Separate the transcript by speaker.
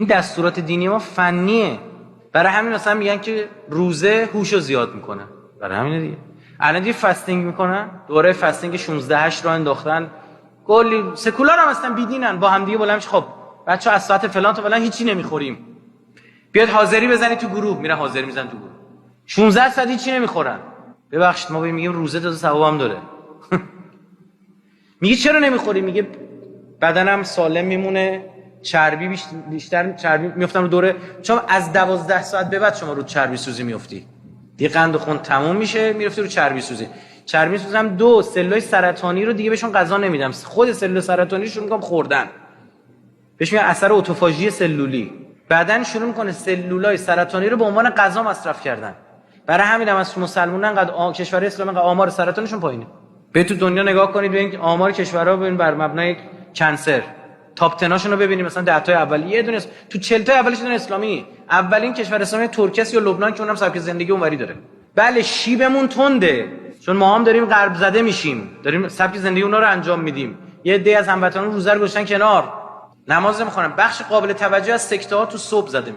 Speaker 1: این دستورات دینی ما فنیه. برای همین مثلا میگن که روزه هوشو زیاد میکنه. برای همین دیگه الان دیگه فاستینگ میکنن، دوره فاستینگ 16/8 رو انداختن. کلی سکولار هم هستن بیدینن، با هم دیگه بلند خب بچا از ساعت فلان تا فلان هیچی نمیخوریم، بیاد حاضری بزنید تو گروه، میرن حاضری میزنن تو گروه 16 ساعت هیچی نمیخورن. ببخشید ما میگیم روزه تا ثواب هم داره. میگه چرا نمیخوری؟ میگه بدنم سالم میمونه، چربی بیشتر چربی میافتم رو دوره، چون از 12 ساعت به بعد شما رو چربی سوزی میافتی دیگه، قند خون تموم میشه میرفتی رو چربی سوزی. چربی سوزی هم دو سلولای سرطانی رو دیگه بهشون غذا نمیدم، خود سلول سرطانی شروع میکنم خوردن، بهش میگن اثر اتوفاژی سلولی. بعدن شروع میکنه سلولای سرطانی رو به عنوان غذا مصرف کردن. برای همین هم از مسلمانان انقدر کشور اسلامی انقدر آمار سرطانشون پایینه. به تو دنیا نگاه کنید ببینید آمار کشورها، ببین بر مبنای کنسر تاپ 10 هاشون رو ببینید، مثلا 10 تا اول یه دونه تو 40 تا اولش دونه اسلامی. اولین کشور اسلامی ترکیه یا لبنان که اونم سبک زندگی اونوری داره. بله شیبمون تنده چون ما هم داریم غرب زده میشیم، داریم سبک زندگی اونا رو انجام میدیم. یه عده از هموطنان روزه رو گذاشتن کنار، نماز نمیخونن. بخش قابل توجه از سکته ها تو صبح زده